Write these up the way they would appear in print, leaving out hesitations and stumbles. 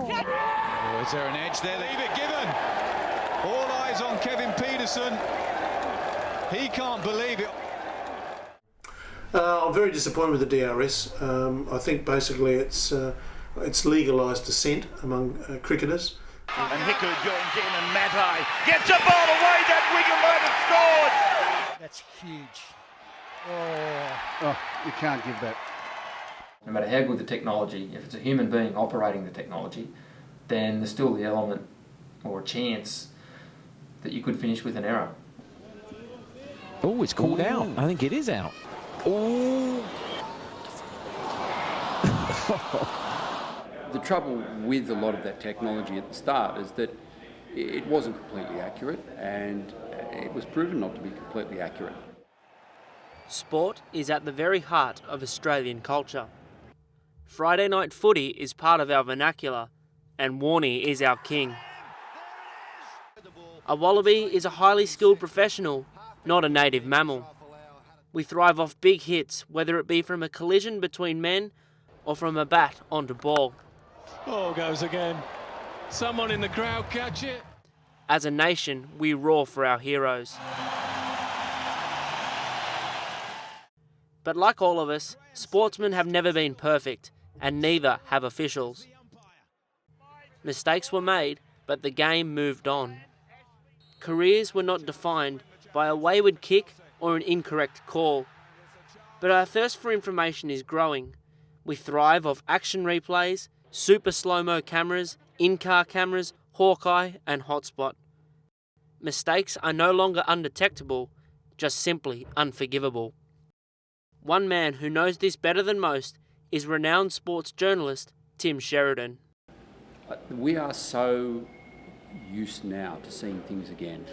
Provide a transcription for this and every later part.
Oh, is there an edge there? Leave it given. All eyes on Kevin Peterson. He can't believe it. I'm very disappointed with the DRS. I think basically it's legalised dissent among cricketers. And Hicku joins in and Matai gets a ball away that Wigan might have scored. That's huge. Oh, you can't give that. No matter how good the technology, if it's a human being operating the technology, then there's still the element or a chance that you could finish with an error. Oh, it's called out. I think it is out. Oh. The trouble with a lot of that technology at the start is that it wasn't completely accurate, and it was proven not to be completely accurate. Sport is at the very heart of Australian culture. Friday night footy is part of our vernacular, and Warnie is our king. A wallaby is a highly skilled professional, not a native mammal. We thrive off big hits, whether it be from a collision between men or from a bat onto ball. Oh, goes again. Someone in the crowd catch it. As a nation, we roar for our heroes. But like all of us, sportsmen have never been perfect, and neither have officials. Mistakes were made, but the game moved on. Careers were not defined by a wayward kick or an incorrect call. But our thirst for information is growing. We thrive off action replays, super slow-mo cameras, in-car cameras, Hawkeye and Hotspot. Mistakes are no longer undetectable, just simply unforgivable. One man who knows this better than most is renowned sports journalist Tim Sheridan. We are so used now to seeing things again.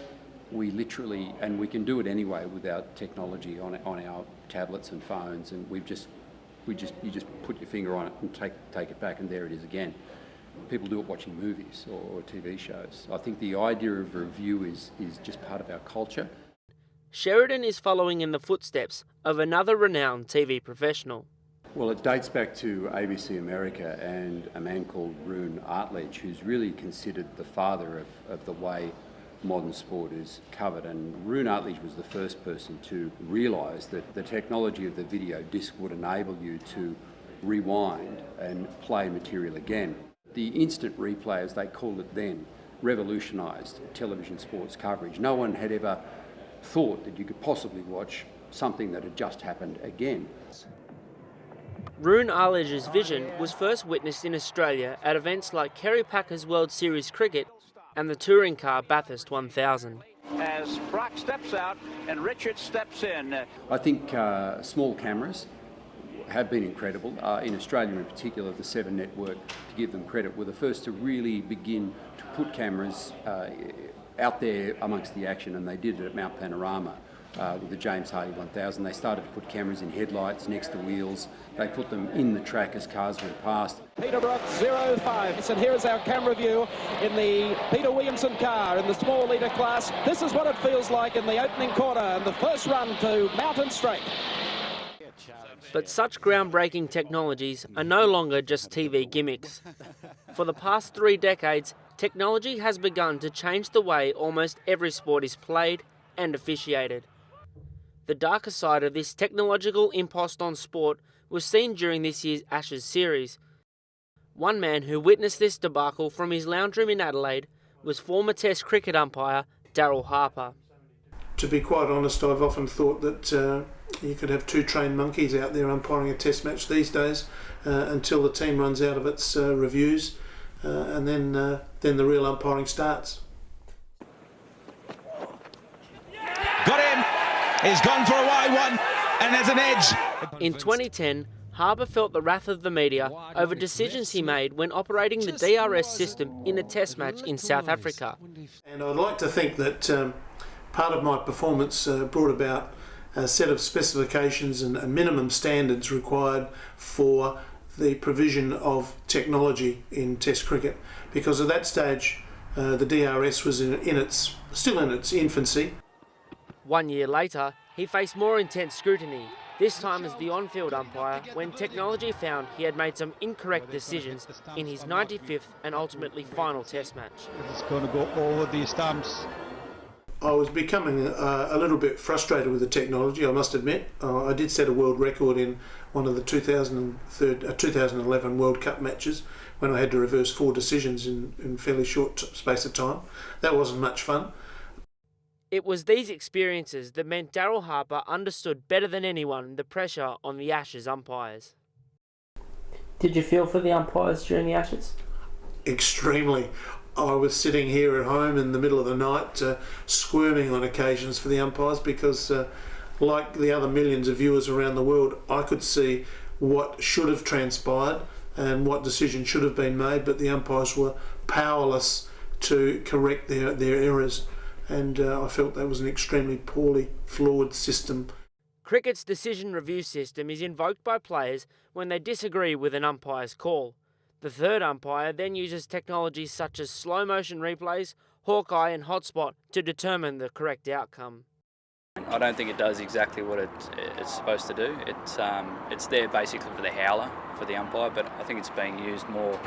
We literally, and we can do it anyway with our technology on our tablets and phones, and you just put your finger on it and take it back, and there it is again. People do it watching movies or TV shows. I think the idea of review is just part of our culture. Sheridan is following in the footsteps of another renowned TV professional. Well, it dates back to ABC America and a man called Roone Artledge, who's really considered the father of the way modern sport is covered. And Roone Artledge was the first person to realise that the technology of the video disc would enable you to rewind and play material again. The instant replay, as they called it then, revolutionised television sports coverage. No one had ever thought that you could possibly watch something that had just happened again. Roone Arledge's vision was first witnessed in Australia at events like Kerry Packer's World Series Cricket and the touring car Bathurst 1000. As Brock steps out and Richard steps in. I think small cameras have been incredible. In Australia in particular, the Seven Network, to give them credit, were the first to really begin to put cameras out there amongst the action, and they did it at Mount Panorama with the James Hardy 1000. They started to put cameras in headlights next to wheels. They put them in the track as cars went past. Peterborough 05, and here's our camera view in the Peter Williamson car in the small litre class. This is what it feels like in the opening quarter and the first run to Mountain Straight. But such groundbreaking technologies are no longer just TV gimmicks. For the past 3 decades, technology has begun to change the way almost every sport is played and officiated. The darker side of this technological impost on sport was seen during this year's Ashes series. One man who witnessed this debacle from his lounge room in Adelaide was former Test cricket umpire Daryl Harper. To be quite honest, I've often thought that you could have 2 trained monkeys out there umpiring a test match these days until the team runs out of its reviews, and then the real umpiring starts. Got him! He's gone for a wide one, and there's an edge. In 2010, Harper felt the wrath of the media over decisions he made when operating the DRS system in a test match in South Africa. And I'd like to think that part of my performance brought about a set of specifications and minimum standards required for the provision of technology in Test cricket, because at that stage the DRS was still in its infancy. 1 year later, he faced more intense scrutiny this time as the on-field umpire when technology found he had made some incorrect decisions in his 95th and ultimately final test match. It's going to go over the stumps. I was becoming a little bit frustrated with the technology, I must admit. I did set a world record in one of the 2011 World Cup matches when I had to reverse 4 decisions in fairly short space of time. That wasn't much fun. It was these experiences that meant Daryl Harper understood better than anyone the pressure on the Ashes umpires. Did you feel for the umpires during the Ashes? Extremely. I was sitting here at home in the middle of the night squirming on occasions for the umpires because like the other millions of viewers around the world, I could see what should have transpired and what decision should have been made, but the umpires were powerless to correct their errors. And I felt that was an extremely poorly flawed system. Cricket's decision review system is invoked by players when they disagree with an umpire's call. The third umpire then uses technologies such as slow motion replays, Hawkeye and Hotspot to determine the correct outcome. I don't think it does exactly what it's supposed to do. It's there basically for the howler, for the umpire, but I think it's being used more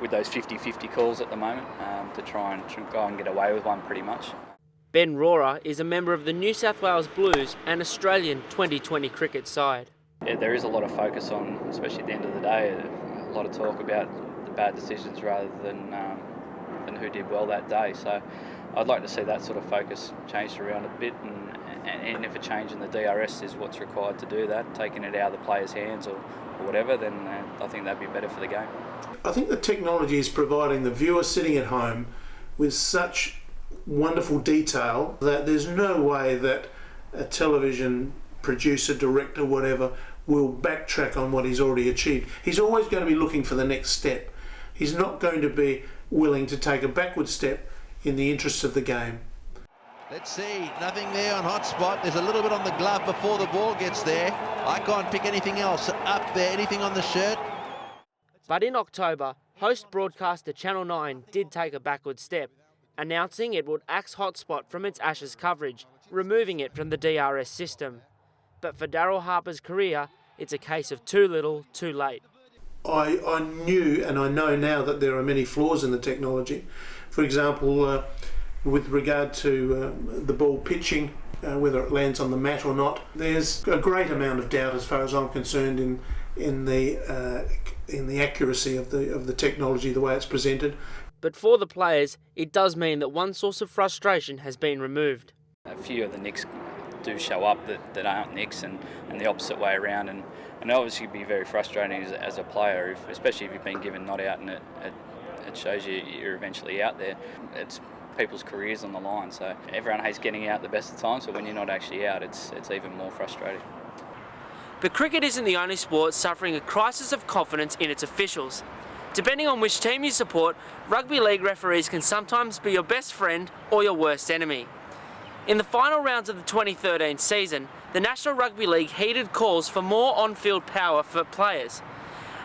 with those 50-50 calls at the moment to try and go and get away with one pretty much. Ben Rohrer is a member of the New South Wales Blues and Australian 2020 cricket side. Yeah, there is a lot of focus on, especially at the end of the day, a lot of talk about the bad decisions rather than who did well that day. So I'd like to see that sort of focus changed around a bit, and if a change in the DRS is what's required to do that, taking it out of the players' hands or whatever, then I think that'd be better for the game. I think the technology is providing the viewer sitting at home with such wonderful detail that there's no way that a television producer, director, whatever, will backtrack on what he's already achieved. He's always going to be looking for the next step. He's not going to be willing to take a backward step in the interests of the game. Let's see, nothing there on Hotspot. There's a little bit on the glove before the ball gets there. I can't pick anything else up there, anything on the shirt. But in October, host broadcaster Channel 9 did take a backward step, announcing it would axe Hotspot from its Ashes coverage, removing it from the DRS system. But for Daryl Harper's career, it's a case of too little, too late. I knew and I know now that there are many flaws in the technology. For example, with regard to the ball pitching, whether it lands on the mat or not, there's a great amount of doubt as far as I'm concerned in the accuracy of the technology, the way it's presented. But for the players, it does mean that one source of frustration has been removed. A few of the nicks do show up that aren't nicks, and the opposite way around, and obviously be very frustrating as a player, especially if you've been given not out and it shows you're eventually out there. It's people's careers on the line, so everyone hates getting out the best of times, but when you're not actually out, it's even more frustrating. But cricket isn't the only sport suffering a crisis of confidence in its officials. Depending on which team you support, rugby league referees can sometimes be your best friend or your worst enemy. In the final rounds of the 2013 season, the National Rugby League heeded calls for more on-field power for players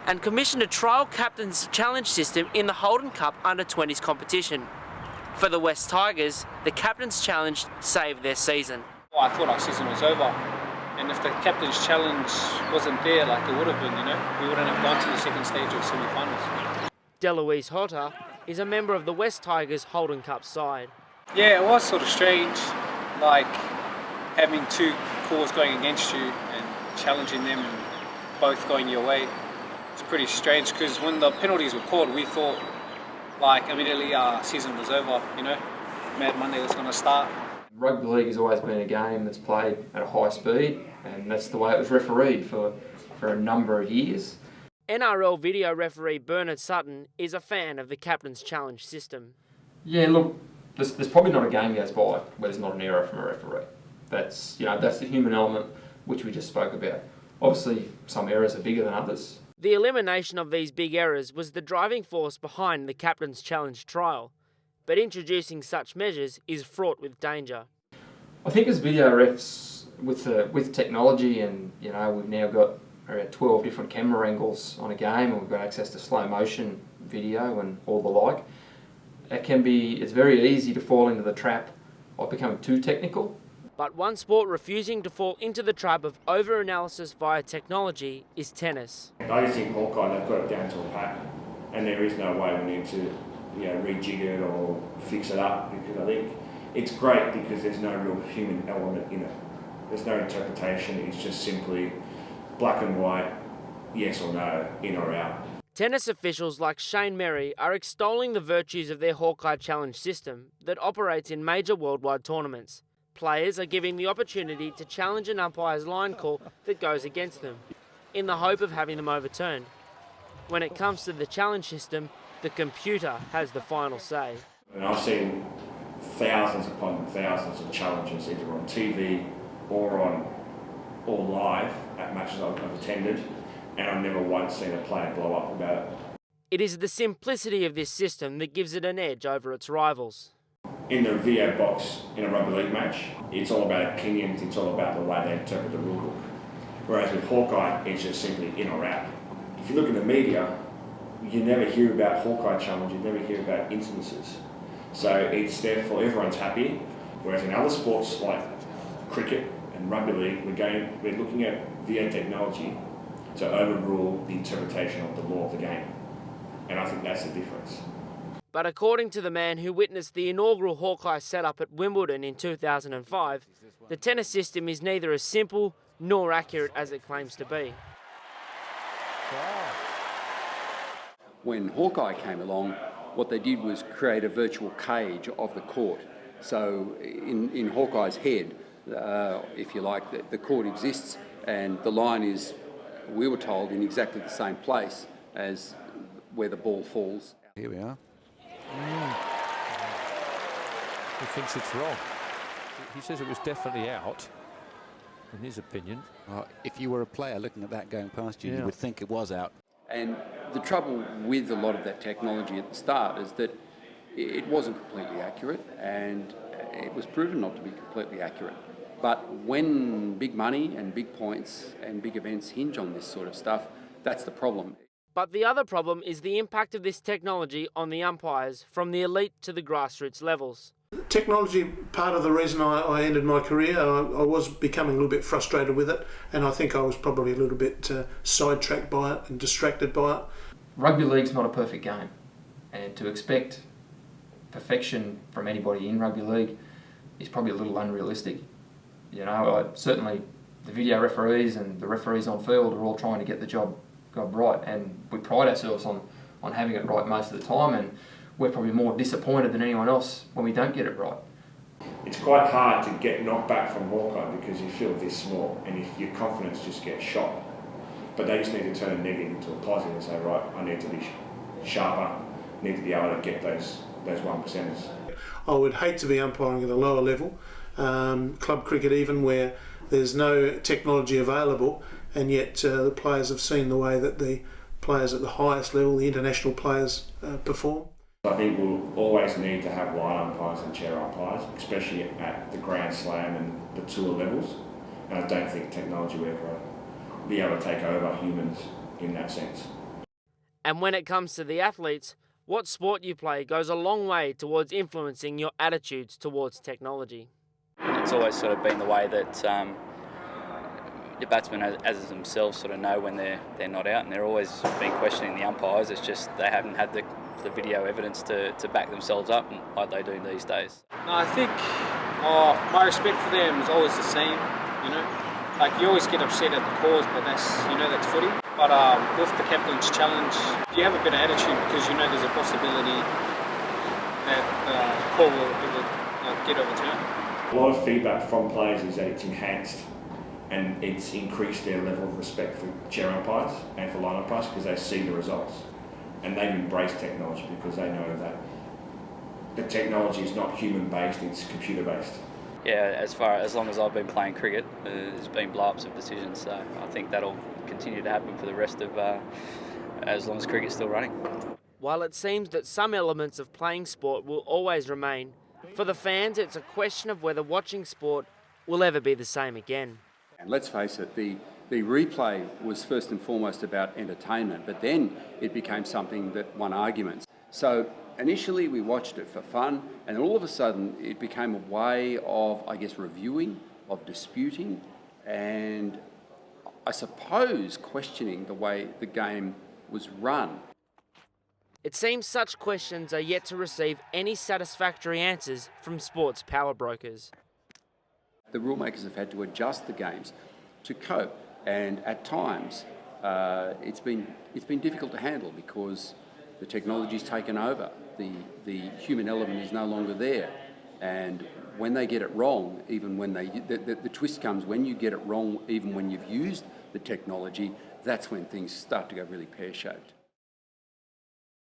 and commissioned a trial captain's challenge system in the Holden Cup under-20s competition. For the West Tigers, the captain's challenge saved their season. Well, I thought our season was over, and if the captain's challenge wasn't there like it would have been, we wouldn't have gone to the second stage of semi-finals. Deloise Hotter is a member of the West Tigers Holden Cup side. Yeah, it was sort of strange, like having two calls going against you and challenging them and both going your way. It's pretty strange because when the penalties were called, we thought like immediately our season was over, Mad Monday was going to start. Rugby league has always been a game that's played at a high speed, and that's the way it was refereed for a number of years. NRL video referee Bernard Sutton is a fan of the captain's challenge system. Yeah, look, there's probably not a game goes by where there's not an error from a referee. That's the human element which we just spoke about. Obviously, some errors are bigger than others. The elimination of these big errors was the driving force behind the captain's challenge trial, but introducing such measures is fraught with danger. I think as video refs, with technology, and we've now got around 12 different camera angles on a game, and we've got access to slow motion video and all the like, it's very easy to fall into the trap of becoming too technical. But one sport refusing to fall into the trap of over-analysis via technology is tennis. I just think Hawkeye, they've got it down to a pat, and there is no way we need to rejig it or fix it up, because I think it's great because there's no real human element in it. There's no interpretation, it's just simply black and white, yes or no, in or out. Tennis officials like Shane Merry are extolling the virtues of their Hawkeye Challenge system that operates in major worldwide tournaments. Players are given the opportunity to challenge an umpire's line call that goes against them, in the hope of having them overturned. When it comes to the challenge system, the computer has the final say. And I've seen thousands upon thousands of challenges, either on TV or live at matches I've attended, and I've never once seen a player blow up about it. It is the simplicity of this system that gives it an edge over its rivals. In the VO box in a rugby league match, it's all about opinions, it's all about the way they interpret the rule book. Whereas with Hawkeye, it's just simply in or out. If you look in the media, you never hear about Hawkeye Challenge, you never hear about incidences. So it's therefore everyone's happy, whereas in other sports like cricket and rugby league, we're looking at VO technology to overrule the interpretation of the law of the game. And I think that's the difference. But according to the man who witnessed the inaugural Hawkeye setup at Wimbledon in 2005, the tennis system is neither as simple nor accurate as it claims to be. When Hawkeye came along, what they did was create a virtual cage of the court. So in Hawkeye's head, if you like, the court exists and the line is, we were told, in exactly the same place as where the ball falls. Here we are. He thinks it's wrong. He says it was definitely out, in his opinion. Well, if you were a player looking at that going past you, you would think it was out. And the trouble with a lot of that technology at the start is that it wasn't completely accurate, and it was proven not to be completely accurate. But when big money and big points and big events hinge on this sort of stuff, that's the problem. But the other problem is the impact of this technology on the umpires from the elite to the grassroots levels. Technology, part of the reason I ended my career, I was becoming a little bit frustrated with it, and I think I was probably a little bit sidetracked by it and distracted by it. Rugby league's not a perfect game, and to expect perfection from anybody in rugby league is probably a little unrealistic. You know, certainly the video referees and the referees on field are all trying to get the job right, and we pride ourselves on having it right most of the time, and we're probably more disappointed than anyone else when we don't get it right. It's quite hard to get knocked back from Hawkeye because you feel this small and if your confidence just gets shot. But they just need to turn a negative into a positive and say, right, I need to be sharper, need to be able to get those 1%ers. I would hate to be umpiring at a lower level, club cricket even, where there's no technology available, and yet the players have seen the way that the players at the highest level, the international players, perform. I think we'll always need to have line umpires and chair umpires, especially at the Grand Slam and the tour levels. And I don't think technology will ever be able to take over humans in that sense. And when it comes to the athletes, what sport you play goes a long way towards influencing your attitudes towards technology. It's always sort of been the way that the batsmen as themselves sort of know when they're not out, and they're always been questioning the umpires. It's just they haven't had the video evidence to back themselves up like they do these days. No, I think my respect for them is always the same, you know. Like, you always get upset at the calls, but that's footy. But with the captain's challenge, you have a bit of attitude because you know there's a possibility that the call will get overturned. A lot of feedback from players is that it's enhanced and it's increased their level of respect for chair umpires and for line umpires because they see the results. And they've embraced technology because they know that the technology is not human-based, it's computer-based. Yeah, as long as I've been playing cricket, there's been blow-ups of decisions, so I think that'll continue to happen for the rest of, as long as cricket's still running. While it seems that some elements of playing sport will always remain, for the fans it's a question of whether watching sport will ever be the same again. And let's face it, the replay was first and foremost about entertainment, but then it became something that won arguments. So initially we watched it for fun, and then all of a sudden it became a way of, I guess, reviewing of disputing and, I suppose, questioning the way the game was run. It seems such questions are yet to receive any satisfactory answers from sports power brokers. The rule makers have had to adjust the games to cope, and at times it's been difficult to handle because the technology's taken over. The human element is no longer there, and when they get it wrong, even when the twist comes when you get it wrong, even when you've used the technology, that's when things start to go really pear-shaped.